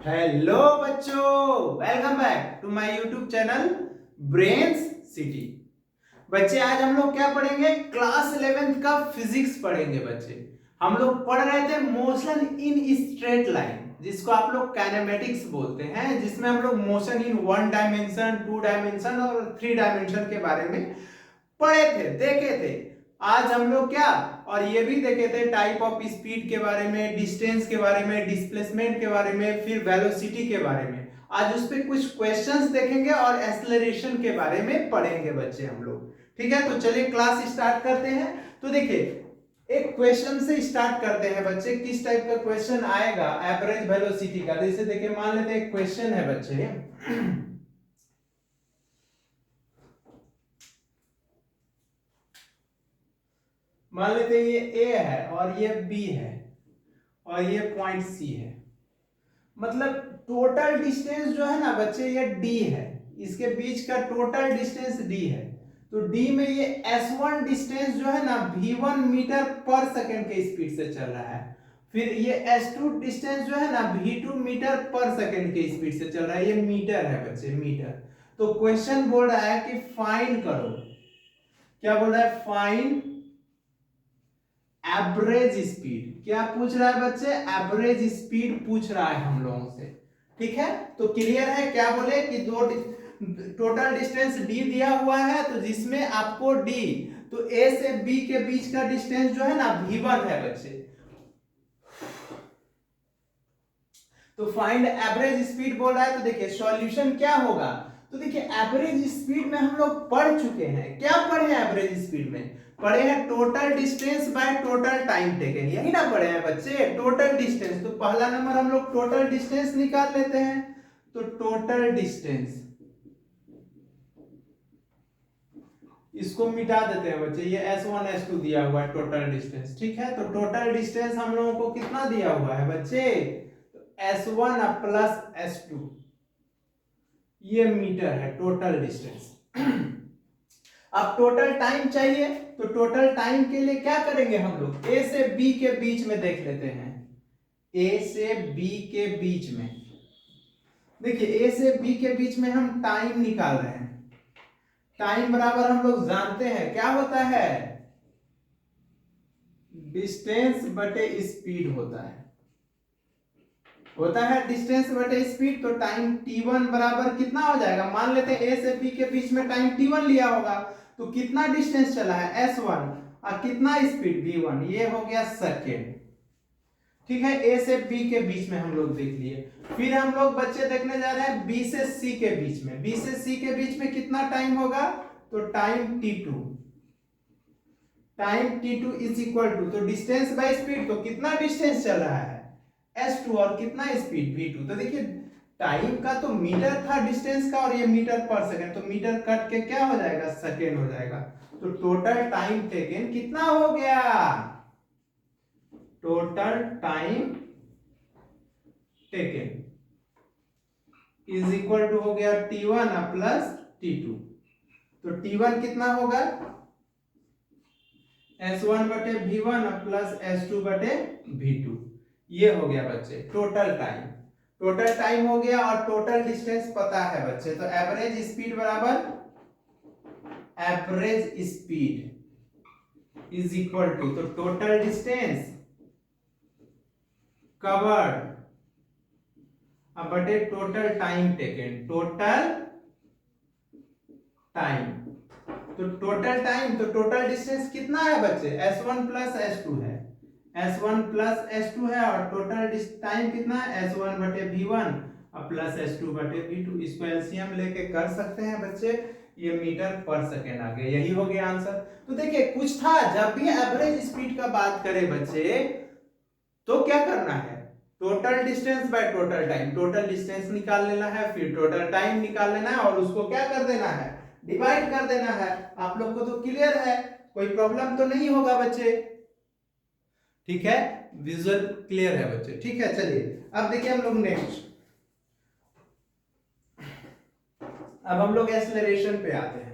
Hello बच्चों, welcome back to my YouTube channel brains city. बच्चे आज हम लोग क्या पढ़ेंगे? क्लास 11th का फिजिक्स पढ़ेंगे। बच्चे हम लोग पढ़ रहे थे मोशन इन स्ट्रेट लाइन, जिसको आप लोग काइनेमेटिक्स बोलते हैं, जिसमें हम लोग मोशन इन 1 डायमेंशन, 2 डायमेंशन और 3 डायमेंशन के बारे में पढ़े थे, देखे थे। आज हम लोग क्या और ये भी देखे थे टाइप ऑफ स्पीड के बारे में, डिस्टेंस के बारे में, डिस्प्लेसमेंट के बारे में, फिर वेलोसिटी के बारे में। आज उस पे कुछ क्वेश्चंस देखेंगे और एक्सेलरेशन के बारे में पढ़ेंगे बच्चे हम लोग। ठीक है, तो चलिए क्लास स्टार्ट करते हैं। तो देखिए, एक क्वेश्चन से स्टार्ट करते हैं बच्चे। किस टाइप का क्वेश्चन आएगा? एवरेज वेलोसिटी का। जैसे देखिए, मान लेते हैं एक क्वेश्चन है बच्चे मान लेते हैं ये ए है और ये बी है और ये पॉइंट सी है। मतलब टोटल डिस्टेंस जो है ना बच्चे, ये डी है। इसके बीच का टोटल डिस्टेंस डी है। तो डी में ये S1 डिस्टेंस जो है ना V1 मीटर पर सेकंड के स्पीड से चल रहा है। फिर ये S2 डिस्टेंस जो है ना V2 मीटर पर सेकंड के स्पीड से चल रहा है। ये मीटर है बच्चे, मीटर। तो क्वेश्चन बोल रहा है कि फाइंड करो। क्या बोल रहा है? Find average speed. क्या पूछ रहा है बच्चे? एवरेज स्पीड पूछ रहा है हम लोगों से। ठीक है, तो क्लियर है। क्या बोले कि दो टोटल डिस्टेंस डी दिया हुआ है, तो जिसमें आपको डी, तो ए से बी के बीच का डिस्टेंस जो है ना V1 है बच्चे। तो फाइंड एवरेज स्पीड बोल रहा है। तो देखिए सॉल्यूशन क्या होगा। तो देखिए एवरेज स्पीड में हम लोग पढ़ चुके हैं। क्या पढ़े हैं एवरेज स्पीड में? पढ़े हैं total distance by total time taken. यही ना पढ़े हैं बच्चे, टोटल डिस्टेंस। तो पहला नंबर हम लोग टोटल डिस्टेंस निकाल लेते हैं। तो टोटल डिस्टेंस, इसको मिटा देते हैं बच्चे। ये S1 S2 दिया हुआ है टोटल डिस्टेंस। ठीक है, तो टोटल डिस्टेंस हम लोगों को कितना दिया हुआ है बच्चे? S1 प्लस S2, ये मीटर है टोटल डिस्टेंस। अब टोटल टाइम चाहिए, तो टोटल टाइम के लिए क्या करेंगे हम लोग? ए से बी के बीच में देख लेते हैं। ए से बी के बीच में देखिए, ए से बी के बीच में हम टाइम निकाल रहे हैं। टाइम बराबर हम लोग जानते हैं क्या होता है? डिस्टेंस बटे स्पीड होता है डिस्टेंस बटे स्पीड। तो टाइम t1 बराबर कितना हो जाएगा? मान लेते हैं ए से बी के बीच में टाइम t1 लिया होगा, तो कितना डिस्टेंस चला है? S1। और कितना स्पीड? V1। ये हो गया सेकेंड। ठीक है, ए से बी के बीच में हम लोग देख लिए। फिर हम लोग बच्चे देखने जा रहे हैं बी से सी के बीच में। बी से सी के बीच में कितना टाइम होगा? तो time t2। Time t2 is equal to, तो डिस्टेंस बाय स्पीड, तो कितना डिस्टेंस चल रहा है? S2। और कितना स्पीड? V2। तो देखिए टाइम का तो मीटर था डिस्टेंस का, और ये मीटर पर सेकंड, तो मीटर कट के क्या हो जाएगा? सेकंड हो जाएगा। तो टोटल टाइम टेकन कितना हो गया? Total time taken is equal to हो गया T1 प्लस T2। तो T1 कितना होगा? S1 बटे V1 प्लस S2 बटे V2। ये हो गया बच्चे टोटल टाइम। टोटल टाइम हो गया और टोटल डिस्टेंस पता है बच्चे। तो एवरेज स्पीड बराबर average speed is equal to, तो टोटल डिस्टेंस कवर्ड बटे total time taken. Total time, तो टोटल टाइम, तो टोटल डिस्टेंस कितना है बच्चे? S1 प्लस S2 है। S1 प्लस S2 है, और टोटल टाइम कितना है? S1 बटे V1 प्लस S2 बटे V2। इसको एलसीएम लेके कर सकते हैं बच्चे। ये मीटर पर सेकेंड आ गया। यही हो गया आंसर। तो देखिए कुछ था, जब भी एवरेज स्पीड का बात करें बच्चे, तो क्या करना है? Total distance by total time. Total distance निकाल लेना है, फिर टोटल टाइम निकाल लेना है, और उसको क्या कर देना है? डिवाइड कर देना है। आप लोग को तो क्लियर है, कोई प्रॉब्लम तो नहीं होगा बच्चे। ठीक है, विजुअल क्लियर है बच्चे। ठीक है, चलिए अब देखिए हम लोग नेक्स्ट। अब हम लोग एक्सेलरेशन पे आते हैं।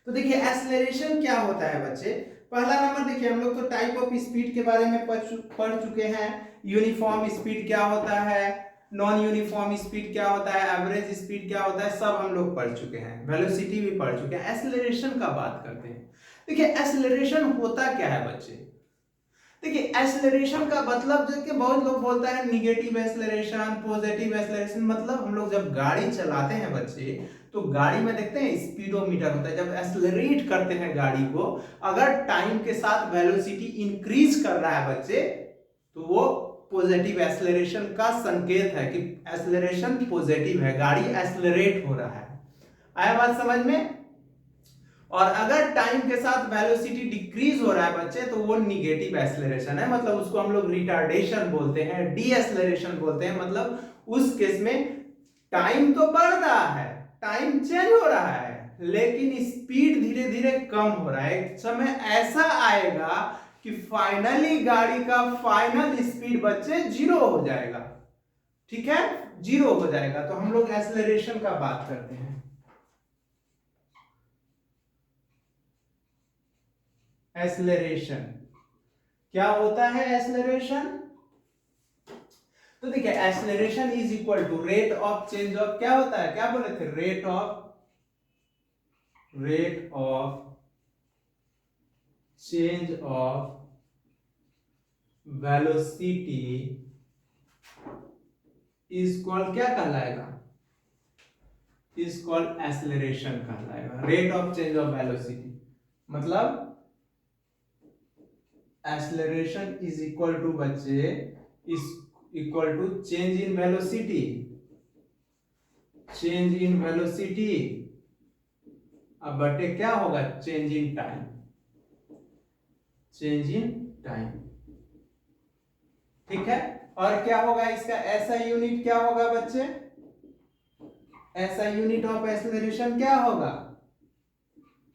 तो देखिए एक्सेलरेशन क्या होता है बच्चे। पहला नंबर देखिए, हम लोग तो टाइप ऑफ स्पीड के बारे में पढ़ चुके हैं। यूनिफॉर्म स्पीड क्या होता है, नॉन यूनिफॉर्म स्पीड क्या होता है, एवरेज स्पीड क्या होता है, सब हम लोग पढ़ चुके हैं। वेलोसिटी भी पढ़ चुके हैं। एक्सेलरेशन का बात करते हैं। देखिए एक्सेलरेशन होता क्या है बच्चे। देखिए एक्सेलरेशन का मतलब, देखिए बहुत लोग बोलता है निगेटिव एक्सेलरेशन, पॉजिटिव एक्सेलरेशन। मतलब हम लोग जब गाड़ी चलाते हैं बच्चे, तो गाड़ी में देखते हैं स्पीडोमीटर होता है। जब एक्सेलरेट करते हैं गाड़ी को, अगर टाइम के साथ वेलोसिटी इंक्रीज कर रहा है बच्चे, तो वो पॉजिटिव एक्सेलरेशन का संकेत है कि एक्सेलरेशन पॉजिटिव है, गाड़ी एक्सेलरेट हो रहा है। आया बात समझ में। और अगर टाइम के साथ वेलोसिटी डिक्रीज हो रहा है बच्चे, तो वो निगेटिव एक्सेलरेशन है। मतलब उसको हम लोग रिटार्डेशन बोलते हैं, डी एक्सेलरेशन बोलते हैं। मतलब उस केस में टाइम तो बढ़ रहा है, टाइम चेंज हो रहा है, लेकिन स्पीड धीरे धीरे कम हो रहा है। एक समय ऐसा आएगा कि फाइनली गाड़ी का फाइनल स्पीड बच्चे जीरो हो जाएगा। ठीक है, जीरो हो जाएगा। तो हम लोग एक्सेलरेशन का बात करते हैं। एक्सेलरेशन क्या होता है। एक्सेलरेशन, तो देखिए acceleration is equal to rate of change of, क्या होता है, क्या बोले थे, rate of change of velocity is called, क्या कहलाएगा, इज कॉल्ड एक्सेलरेशन कहलाएगा। Rate of change of velocity मतलब एक्सेलरेशन इज इक्वल टू बच्चे, is equal to change in velocity, change in velocity अब बटे क्या होगा, change in time, change in time. ठीक है। और क्या होगा इसका ऐसा यूनिट, क्या होगा बच्चे, ऐसा यूनिट ऑफ एक्सेलरेशन क्या होगा।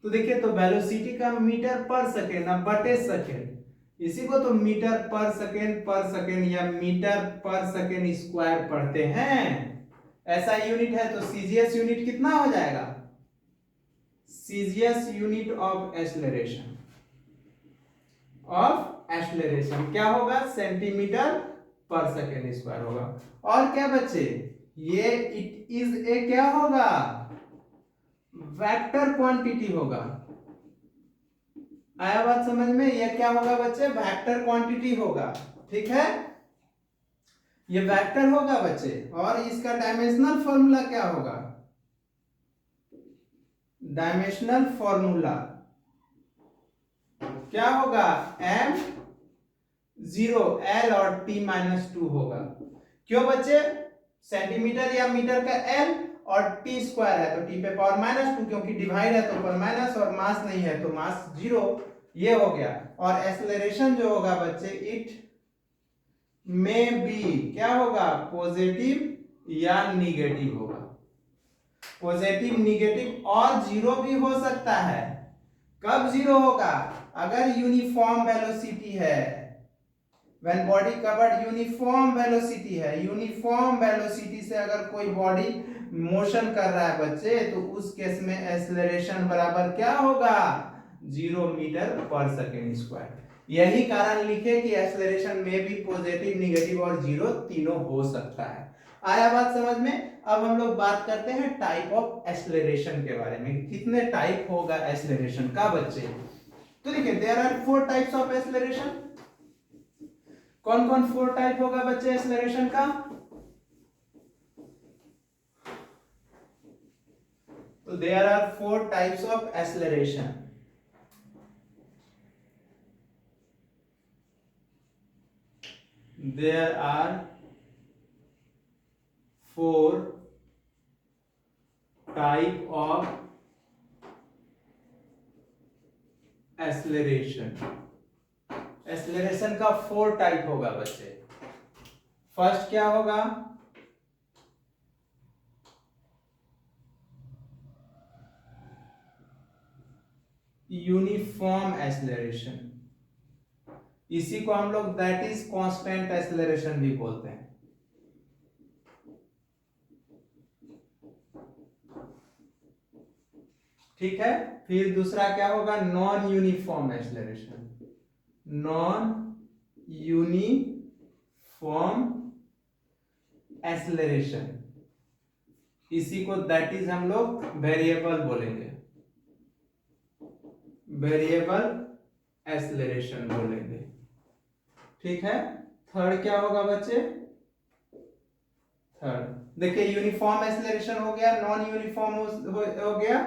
तो देखिए, तो वेलोसिटी का मीटर पर सेकेंड ना बटे सेकेंड, इसी को तो मीटर पर सेकेंड या मीटर पर सेकेंड स्क्वायर पढ़ते हैं। ऐसा यूनिट है तो सीजीएस यूनिट कितना हो जाएगा, सीजीएस यूनिट ऑफ एक्सेलरेशन, क्या होगा, सेंटीमीटर पर सेकेंड स्क्वायर होगा। और क्या बच्चे, ये इट इज ए क्या होगा, वेक्टर क्वांटिटी होगा। आया बात समझ में, ये क्या होगा बच्चे, वेक्टर क्वांटिटी होगा। ठीक है, ये वेक्टर होगा बच्चे। और इसका डायमेंशनल फॉर्मूला क्या होगा, डायमेंशनल फॉर्मूला क्या होगा, m 0 l और t माइनस 2 होगा। क्यों बच्चे, सेंटीमीटर या मीटर का l और t स्क्वायर है तो t पे पावर माइनस 2, क्योंकि डिवाइड है तो ऊपर माइनस, और मास नहीं है तो मास 0, ये हो गया। और एक्सेलरेशन जो होगा बच्चे, इट में बी क्या होगा, पॉजिटिव या निगेटिव होगा। पॉजिटिव, निगेटिव और जीरो भी हो सकता है। कब जीरो होगा, अगर यूनिफॉर्म वेलोसिटी है, when body covered uniform velocity है, यूनिफॉर्म वेलोसिटी से अगर कोई बॉडी मोशन कर रहा है बच्चे, तो उस केस में एक्सेलरेशन बराबर क्या होगा, 0 मीटर पर सेकेंड स्क्वायर। यही कारण लिखे कि एक्सेलरेशन में भी पॉजिटिव, निगेटिव और जीरो तीनों हो सकता है। आया बात समझ में। अब हम लोग बात करते हैं टाइप ऑफ एक्सेलरेशन के बारे में, कितने टाइप होगा एक्सेलरेशन का बच्चे। तो देखिए, there are 4 types of acceleration. कौन कौन 4 टाइप होगा बच्चे एक्सेलरेशन का, तो there are 4 types of acceleration. There are 4 type of acceleration। Acceleration का 4 टाइप होगा बच्चे। फर्स्ट क्या होगा, यूनिफॉर्म एक्सेलरेशन, इसी को हम लोग दैट इज कांस्टेंट एक्सेलरेशन भी बोलते हैं। ठीक है। फिर दूसरा क्या होगा, non uniform acceleration. Non uniform acceleration, इसी को दैट इज हम लोग वेरिएबल बोलेंगे, वेरिएबल एक्सेलरेशन बोलेंगे। ठीक है। थर्ड क्या होगा बच्चे, थर्ड देखिए यूनिफॉर्म एक्सेलरेशन हो गया, नॉन यूनिफॉर्म हो गया,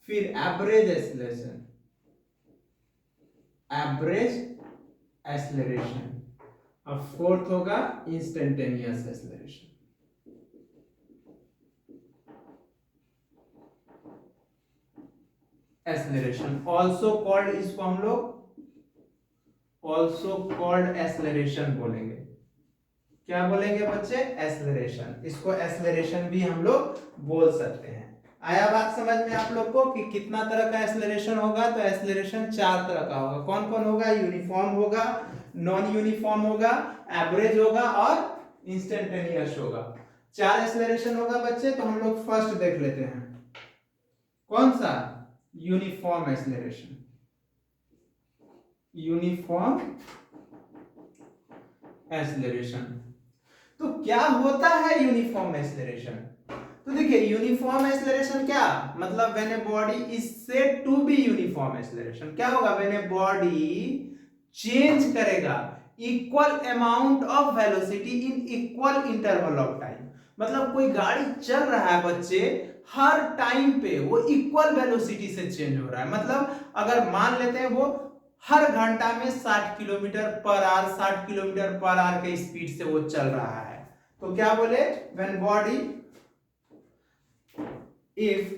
फिर एवरेज एक्सेलरेशन, एवरेज एक्सेलरेशन, अब फोर्थ होगा instantaneous acceleration. Acceleration also called, इसको हम लोग ऑल्सो कॉल्ड एक्सेलरेशन बोलेंगे। क्या बोलेंगे बच्चे, एक्सेलरेशन, इसको एक्सेलरेशन भी हम लोग बोल सकते हैं। आया बात समझ में आप लोग को कि कितना तरह का एक्सेलरेशन होगा, तो एक्सेलरेशन चार तरह का होगा। कौन कौन होगा, यूनिफॉर्म होगा, नॉन यूनिफॉर्म होगा, एवरेज होगा और इंस्टेंटेनियस होगा। चार एक्सेलरेशन होगा बच्चे। तो हम लोग फर्स्ट देख लेते हैं, कौन सा, यूनिफॉर्म एक्सेलरेशन। यूनिफॉर्म एक्सेलरेशन, तो क्या होता है यूनिफॉर्म एक्सेलरेशन, तो देखिए यूनिफॉर्म एक्सेलरेशन क्या मतलब, when a body is said to be uniform acceleration, क्या होगा, व्हेन ए बॉडी चेंज करेगा equal amount of velocity in equal interval of time. मतलब कोई गाड़ी चल रहा है बच्चे, हर टाइम पे वो इक्वल वेलोसिटी से चेंज हो रहा है। मतलब अगर मान लेते हैं वो हर घंटा में 60 kilometre per hour, 60 kilometre per hour के स्पीड से वो चल रहा है, तो क्या बोले, व्हेन बॉडी इफ,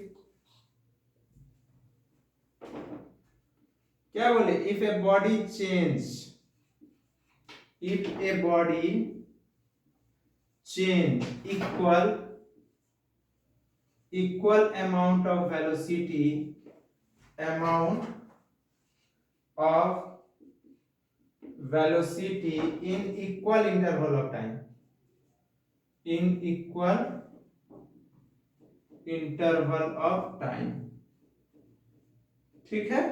क्या बोले, if A body change, if A body change equal amount of velocity, amount of velocity in equal interval of time, in equal interval of time. ठीक है,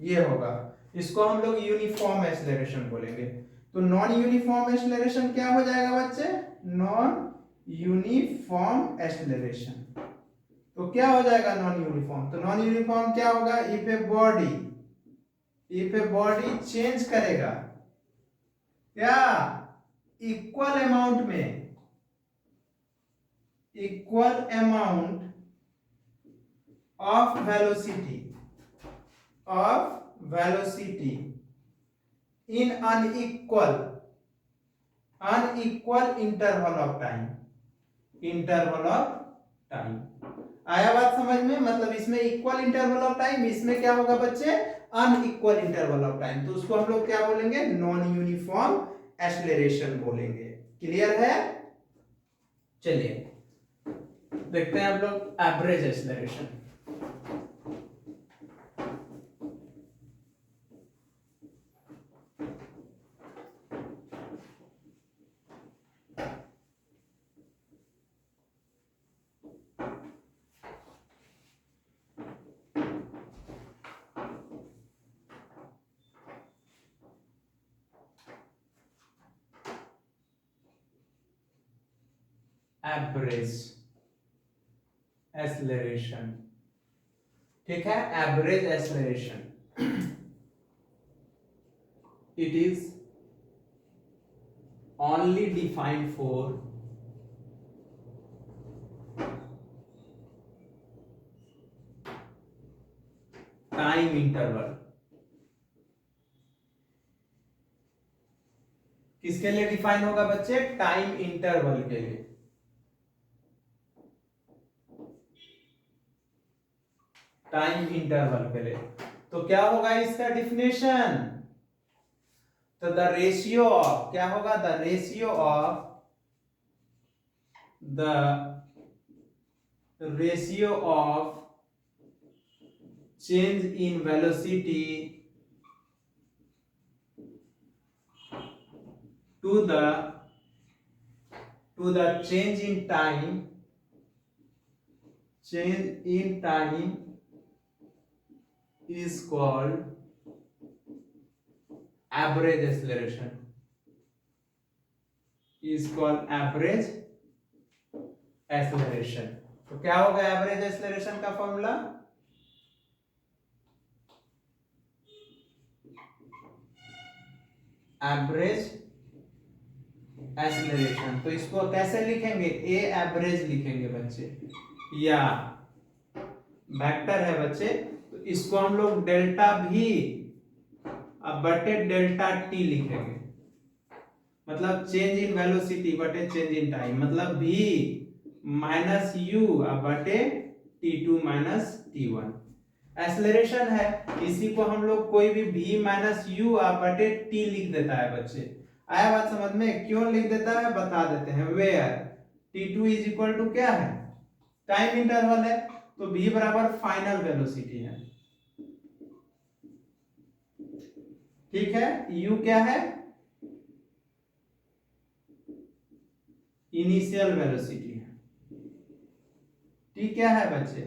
ये होगा, इसको हम लोग यूनिफॉर्म एक्सेलरेशन बोलेंगे। तो नॉन यूनिफॉर्म एक्सेलरेशन क्या हो जाएगा बच्चे, नॉन यूनिफॉर्म एक्सेलरेशन। तो क्या हो जाएगा नॉन यूनिफॉर्म, तो नॉन यूनिफॉर्म क्या होगा, इफ ए बॉडी चेंज करेगा क्या, इक्वल अमाउंट में, equal amount of velocity, of velocity in unequal interval of time, interval of time. आया बात समझ में, मतलब इसमें इक्वल इंटरवल ऑफ टाइम, इसमें क्या होगा बच्चे, अनइक्वल इंटरवल ऑफ टाइम, तो उसको हम लोग क्या बोलेंगे, नॉन यूनिफॉर्म एक्सेलरेशन बोलेंगे। क्लियर है। चलिए देखते हैं हम लोग एवरेज एक्सेलरेशन। एवरेज एक्सेलरेशन, ठीक है, average acceleration, it is only defined for time interval। किसके लिए डिफाइन होगा बच्चे, टाइम इंटरवल के लिए, टाइम इंटरवल के लिए। तो क्या होगा इसका डिफिनेशन, तो द रेशियो ऑफ, क्या होगा, the ratio of, the ratio of change in velocity to the change in time, change in time is called average acceleration, is called average acceleration। तो क्या होगा एवरेज एक्सेलरेशन का formula? Average acceleration. तो इसको कैसे लिखेंगे? ए एवरेज लिखेंगे बच्चे, या वेक्टर है बच्चे, तो इसको हम लोग डेल्टा भी बटे डेल्टा टी लिखेंगे, मतलब चेंज इन वेलोसिटी बटे चेंज इन टाइम, मतलब v माइनस यू बटे t2 माइनस t1। एक्सेलरेशन है, इसी को हम लोग कोई भी v माइनस यू बटे t लिख देता है बच्चे। आया बात समझ में? क्यों लिख देता है बता देते हैं। Where t2 is equal to क्या है? टाइम इंटरवल है, तो v बराबर फाइनल वेलोसिटी है, ठीक है। u क्या है? इनिशियल वेलोसिटी है, t क्या है बच्चे?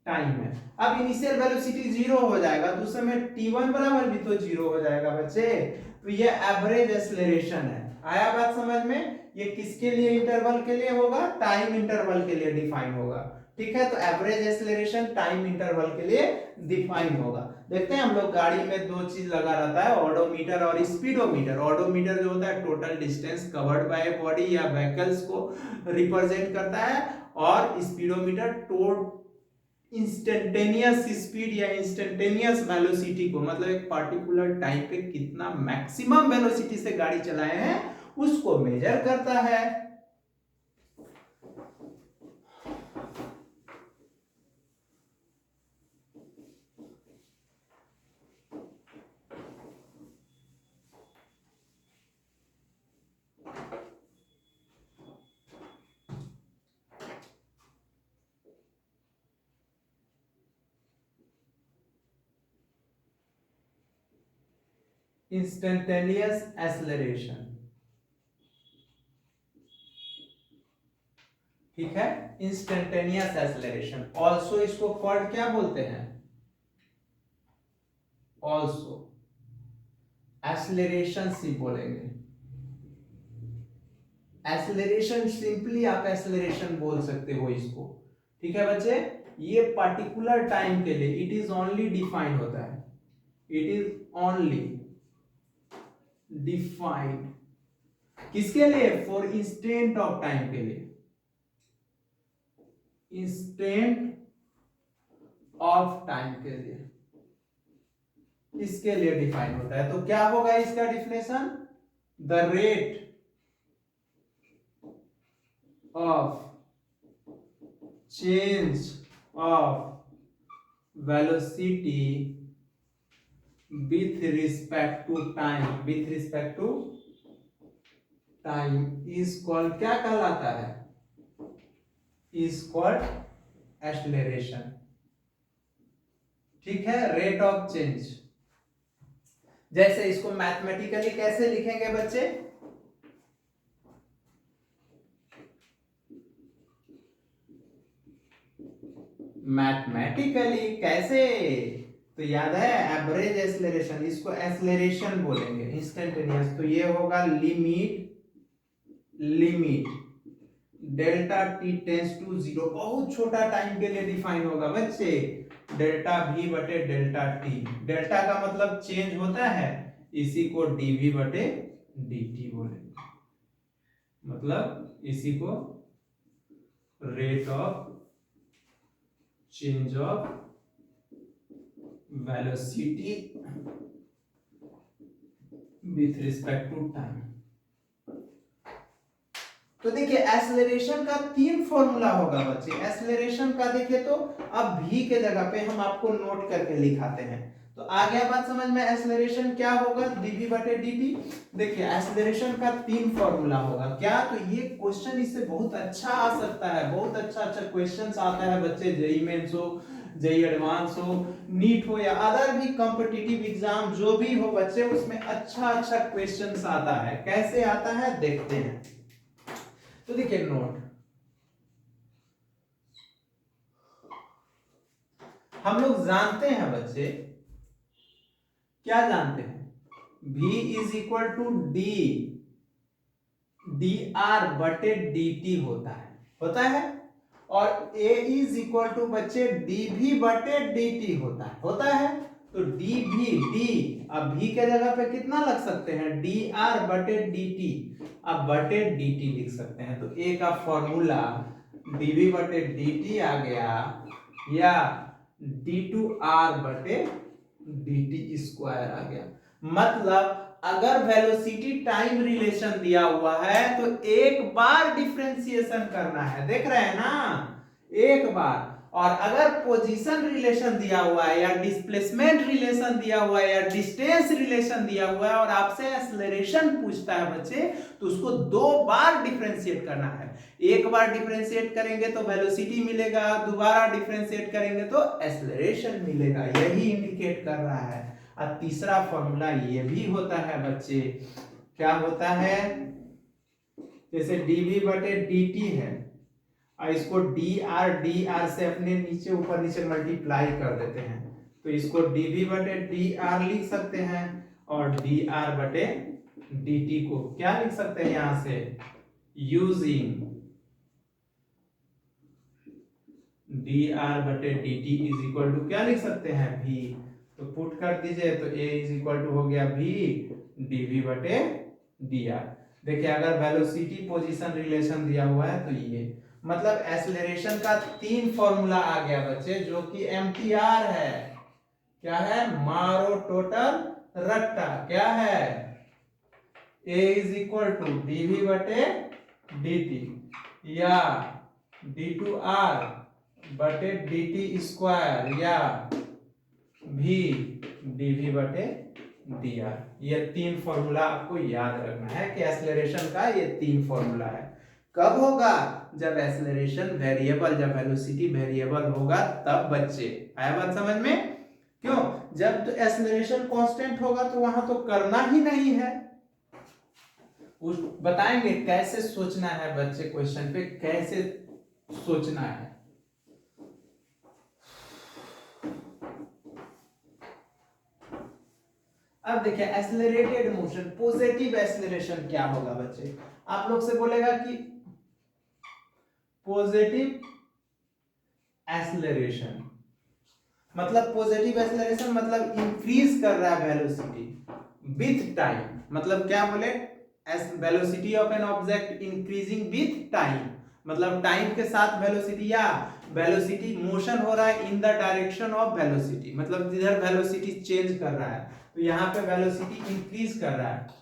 टाइम है। अब इनिशियल वेलोसिटी जीरो हो जाएगा तो उस समय t1 बराबर भी तो जीरो हो जाएगा बच्चे, तो ये एवरेज एक्सेलरेशन है। आया बात समझ में? ये किसके लिए इंटरवल के लिए होगा? टाइम इंटरवल के लिए डिफाइन होगा, ठीक है। तो एवरेज एक्सेलरेशन टाइम इंटरवल के लिए डिफाइन होगा। देखते हैं हम लोग गाड़ी में दो चीज लगा रहता है, ओडोमीटर और स्पीडोमीटर। ओडोमीटर जो होता है total distance covered by body या व्हीकल्स को रिप्रेजेंट करता है, और स्पीडोमीटर इंस्टेंटेनियस स्पीड या इंस्टेंटेनियस वेलोसिटी को, मतलब एक पार्टिकुलर टाइम पे कितना मैक्सिमम वेलोसिटी से गाड़ी चलाए हैं उसको मेजर करता है। इंस्टेंटेनियस एक्सेलरेशन, ठीक है। इंस्टेंटेनियस एक्सेलरेशन ऑल्सो इसको कॉल्ड क्या बोलते हैं? ऑल्सो एक्सेलरेशन सी बोलेंगे। एक्सेलरेशन सिंपली आप एक्सेलरेशन बोल सकते हो इसको, ठीक है बच्चे। ये पर्टिकुलर टाइम के लिए इट इज ओनली डिफाइंड होता है, इट इज ओनली डिफाइंड किसके लिए? फॉर इंस्टेंट ऑफ टाइम के लिए, इंस्टेंट ऑफ टाइम के लिए, इसके लिए डिफाइन होता है। तो क्या होगा इसका definition? The rate of change of velocity with respect to time, with respect to time is called क्या कहलाता है? is called acceleration, ठीक है। रेट ऑफ चेंज, जैसे इसको मैथमेटिकली कैसे लिखेंगे बच्चे? मैथमेटिकली कैसे? तो याद है एवरेज एक्सेलरेशन, इसको एक्सेलरेशन बोलेंगे इंस्टेंटेनियस। तो ये होगा limit delta T tends to zero, बहुत छोटा टाइम के लिए डिफाइन होगा बच्चे, डेल्टा वी बटे डेल्टा टी। डेल्टा का मतलब चेंज होता है, इसी को डीवी बटे dt बोलेंगे, मतलब इसी को rate of change of velocity with respect to time. तो देखिए एक्सेलरेशन का तीन फॉर्मूला होगा बच्चे। एक्सेलरेशन का देखिए तो अब v के जगह पे हम आपको नोट करके लिखाते हैं, तो आ गया बात समझ में। एक्सेलरेशन क्या होगा? dv बटे dt। देखिए एक्सेलरेशन का तीन फॉर्मूला होगा क्या? तो ये क्वेश्चन इससे बहुत अच्छा आ सकता है, बहुत अच्छा अच्छा क्वेश्चंस आता है बच्चे, जेईई मेंस हो, जेईई एडवांस हो, नीट हो या अदर भी कॉम्पिटिटिव एग्जाम जो भी हो बच्चे, उसमें अच्छा अच्छा क्वेश्चंस आता है। कैसे आता है देखते हैं। तो देखिए नोट, हम लोग जानते हैं बच्चे, क्या जानते हैं, v is equal to D R बटे डी टी होता है। और a इज इक्वल टू बच्चे डी भी बटे डी टी होता है। तो डी भी डी, अब भी के जगह पे कितना लग सकते हैं, डी आर बटे डी टी, अब बटे डी टी लिख सकते हैं। तो a का फॉर्मूला डी वी बटे डी टी आ गया, या डी टू आर बटे डी टी स्क्वायर आ गया। मतलब अगर वेलोसिटी टाइम रिलेशन दिया हुआ है तो एक बार डिफरेंशिएशन करना है, देख रहे हैं ना, एक बार। और अगर पोजीशन रिलेशन दिया हुआ है, या डिस्प्लेसमेंट रिलेशन दिया हुआ है, या डिस्टेंस रिलेशन दिया हुआ है, और आपसे एक्सेलरेशन पूछता है बच्चे, तो उसको दो बार डिफरेंशिएट करना है। एक बार डिफरेंशिएट करेंगे तो वेलोसिटी मिलेगा, दोबारा डिफरेंशिएट करेंगे तो एक्सेलरेशन मिलेगा, यही इंडिकेट कर रहा है। और तीसरा फॉर्मूला ये भी होता है बच्चे, क्या होता है, जैसे dv बटे dt है, और इसको dr से अपने नीचे ऊपर नीचे मल्टीप्लाई कर देते हैं, तो इसको dv बटे dr लिख सकते हैं, और dr बटे dt को क्या लिख सकते हैं यहां से, यूजिंग dr बटे dt इज इक्वल टू क्या लिख सकते हैं, v। तो पुट कर दीजिए, तो a इज इक्वल टू हो गया v dv बटे dr। देखिए अगर वेलोसिटी पोजीशन रिलेशन दिया हुआ है तो ये, मतलब एक्सेलरेशन का तीन फॉर्मूला आ गया बच्चे, जो कि एम्पियर है। क्या है, मारो टोटल रट्टा, क्या है, a is equal to dv बटे dt, या d2r बटे dt स्क्वायर, या v dv बटे dr। ये तीन फॉर्मूला आपको याद रखना है कि एक्सेलरेशन का ये तीन फॉर्मूला है। कब होगा, जब एक्सेलरेशन वेरिएबल, जब वेलोसिटी वेरिएबल होगा तब बच्चे। आया बात समझ में? क्यों, जब तो एक्सेलरेशन कांस्टेंट होगा तो वहां तो करना ही नहीं है। उस बताएंगे कैसे सोचना है बच्चे, क्वेश्चन पे कैसे सोचना है। अब देखिए एक्सेलरेटेड मोशन, पॉजिटिव एक्सेलरेशन क्या होगा बच्चे, आप लोग से बोलेगा कि पॉजिटिव एक्सेलरेशन मतलब, पॉजिटिव एक्सेलरेशन मतलब इंक्रीज कर रहा है वेलोसिटी विथ टाइम। मतलब क्या बोले, velocity of an object increasing with time, मतलब टाइम के साथ वेलोसिटी, या वेलोसिटी मोशन हो रहा है in the direction of velocity, मतलब जिधर वेलोसिटी चेंज कर रहा है, तो यहां पे वेलोसिटी इंक्रीज कर रहा है।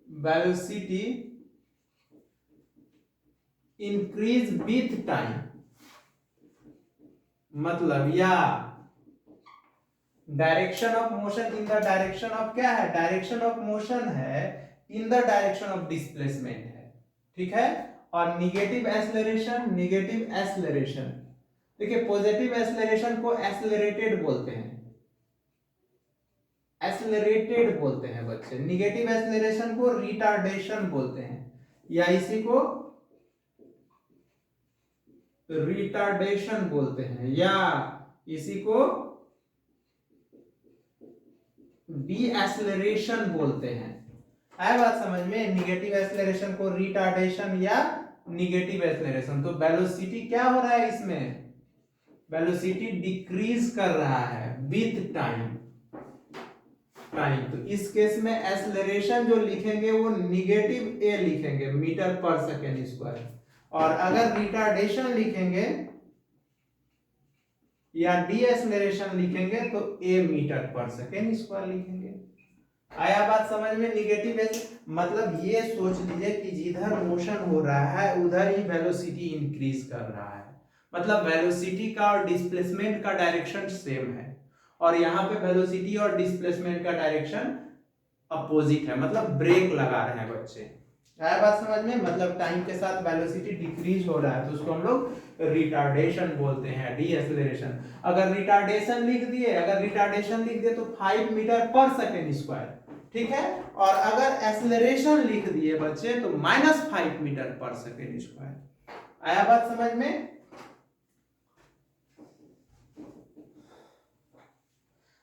वेलोसिटी इंक्रीज विथ टाइम, मतलब या direction of motion in the direction of, क्या है, डायरेक्शन ऑफ मोशन है in the direction of displacement है, ठीक है। और निगेटिव एक्सेलरेशन, निगेटिव एक्सेलरेशन, देखिए पॉजिटिव एक्सेलरेशन को एक्सेलरेटेड बोलते हैं, एक्सेलरेटेड बोलते हैं बच्चे। निगेटिव एक्सेलरेशन को रिटार्डेशन बोलते हैं, या इसी को रिटार्डेशन बोलते हैं, या इसी को डी एक्सेलरेशन बोलते हैं। आया बात समझ में, निगेटिव एक्सेलरेशन को रिटार्डेशन या निगेटिव एक्सेलरेशन। तो वेलोसिटी क्या हो रहा है इसमें, वेलोसिटी डिक्रीज कर रहा है विथ टाइम। तो इस केस में एक्सेलरेशन जो लिखेंगे वो निगेटिव ए लिखेंगे, मीटर पर सेकेंड स्क्वायर। और अगर रिटार्डेशन लिखेंगे या डी एक्सेलरेशन लिखेंगे तो ए मीटर पर सेकेंड स्क्वायर लिखेंगे। आया बात समझ में, निगेटिव मतलब ये सोच लीजिए कि जिधर मोशन हो रहा है उधर ही वेलोसिटी इंक्रीज कर रहा है, मतलब वेलोसिटी का और डिस्प्लेसमेंट का डायरेक्शन सेम है, और यहाँ पे वेलोसिटी और डिस्प्लेसमेंट का डायरेक्शन अपोजिट है, मतलब ब्रेक लगा रहे हैं बच्चे। आया बात समझ में, मतलब टाइम के साथ वेलोसिटी डिक्रीज हो रहा है तो उसको हम लोग रिटार्डेशन बोलते हैं, डी एक्सेलरेशन। अगर रिटार्डेशन लिख दिए तो 5 मीटर पर सेकेंड स्क्वायर, ठीक है। और अगर एक्सेलरेशन लिख दिए बच्चे तो -5 मीटर पर सेकेंड स्क्वायर। आया बात समझ में?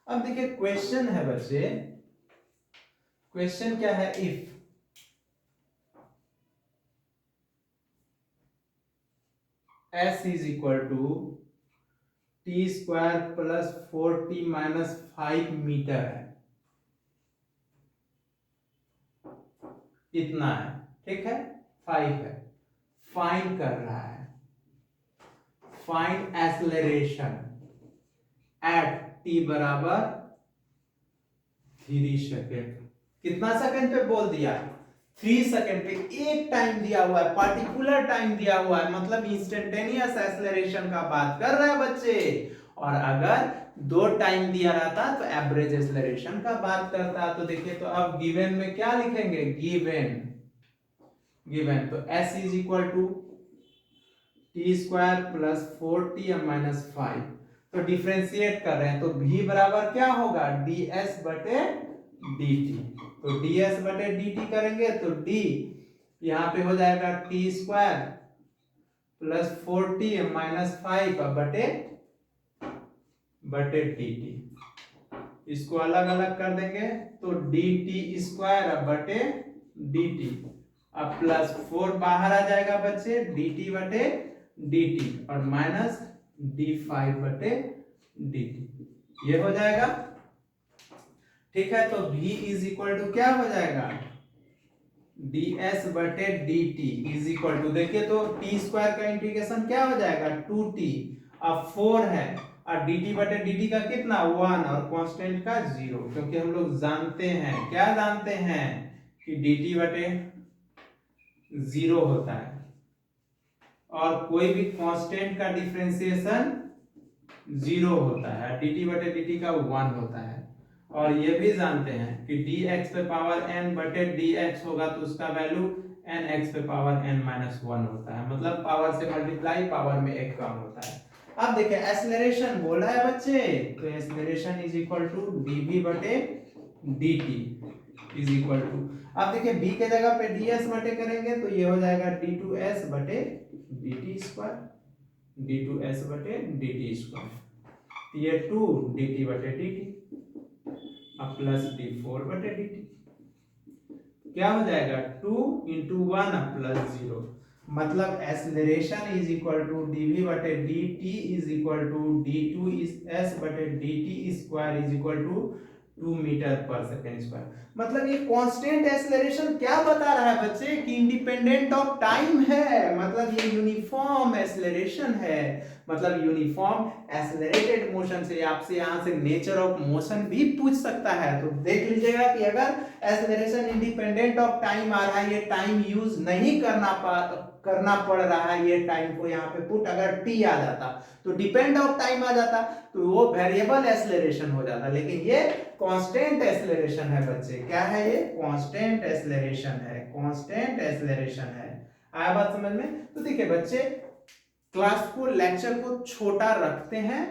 अब देखिए क्वेश्चन है बच्चे, क्वेश्चन क्या है, if s is equal to T square plus 4t minus 5 metre है, इतना है, ठीक है, 5 है, फाइंड कर रहा है, फाइंड एक्सेलरेशन एट t बराबर 3 सेकेंड। कितना सेकेंड पे बोल दिया? 3 सेकेंड पे। एक टाइम दिया हुआ है, पार्टिकुलर टाइम दिया हुआ है, मतलब इंस्टेंटेनियस एक्सेलरेशन का बात कर रहे हैं बच्चे। और अगर 2 टाइम दिया रहता तो एवरेज एक्सेलरेशन का बात करता। तो देखिए, तो अब गिवन में क्या लिखेंगे? गिवन तो s is equal to T square plus 4t minus 5। तो डिफ्रेंशिएट कर रहे हैं तो v बराबर क्या होगा? ds बटे dt। तो ds बटे dt करेंगे तो d यहाँ पे हो जाएगा T square plus 4t minus 5 बटे dt। इसको अलग अलग कर देंगे तो dt स्क्वायर बटे dt। अब प्लस 4 बाहर आ जाएगा बच्चे, dt बटे dt और माइनस d5 बटे dt, ये हो जाएगा, ठीक है। तो v इज इक्वल टू क्या हो जाएगा? ds बटे dt इज इक्वल टू, देखिए तो t स्क्वायर का इंटीग्रेशन क्या हो जाएगा? 2t। अब 4 है और dt बटे dt का कितना? 1 और कांस्टेंट का 0, क्योंकि हम लोग जानते हैं, क्या जानते हैं कि dt बटे 0 होता है और कोई भी कांस्टेंट का डिफरेंशिएशन 0 होता है, dt बटे dt का 1 होता है। और ये भी जानते हैं कि dx पे पावर n बटे dx होगा तो उसका वैल्यू nx पे पावर n माइनस 1 होता है, मतलब पावर से मल्टीप्लाई, पावर में एक कम होता है। अब देखिए एक्सेलरेशन बोल रहा है बच्चे, तो acceleration is equal to dv बटे dt इज इक्वल टू, अब देखिए b के जगह पे ds बटे करेंगे तो ये हो जाएगा d2s बटे dt स्क्वायर, d2s बटे dt स्क्वायर, ये 2 dt बटे dt अब प्लस d4 बटे dt, क्या हो जाएगा? 2 इंटू 1 प्लस 0, मतलब acceleration is equal to dv बटे dt is equal to d2s बटे dt square is equal to 2 metre पर सेकेंड स्क्वायर। मतलब ये कांस्टेंट एक्सेलरेशन क्या बता रहा है बच्चे? कि इंडिपेंडेंट ऑफ टाइम है, मतलब ये यूनिफॉर्म एक्सेलरेशन है, मतलब यूनिफॉर्म एक्सेलरेटेड मोशन से आपसे यहाँ से नेचर ऑफ मोशन भी पूछ सकता है। तो देख लीजिएगा कि अगर एक्सेलरेशन इंडिपेंडेंट ऑफ टाइम आ रहा है, ये टाइम यूज नहीं करना पड़ रहा है, ये टाइम को यहाँ पे पुट, अगर t आ जाता तो डिपेंड ऑफ टाइम आ जाता तो वो वेरिएबल एक्सेलरेशन हो जाता, लेकिन ये कांस्टेंट एक्सेलरेशन है बच्चे। क्या है ये? कांस्टेंट एक्सेलरेशन है, कांस्टेंट एक्सेलरेशन है। आया बात समझ में? तो देखिए बच्चे, क्लास को, लेक्चर को छोटा रखते हैं,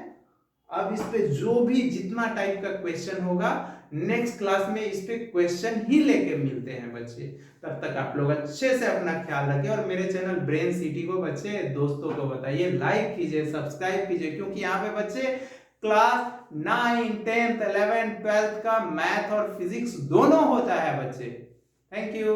अब इस पे जो भी जितना टाइप का क्वेश्चन होगा नेक्स्ट क्लास में इस पे क्वेश्चन ही लेके मिलते हैं बच्चे। तब तक आप लोग अच्छे से अपना ख्याल रखें और मेरे चैनल ब्रेन सिटी को बच्चे दोस्तों को बताइए, लाइक कीजिए, सब्सक्राइब कीजिए, क्योंकि यहाँ पे बच्चे क्लास 9, 10th, 11th, 12th का मैथ और फिजिक्स दोनों होता है बच्चे। Thank you.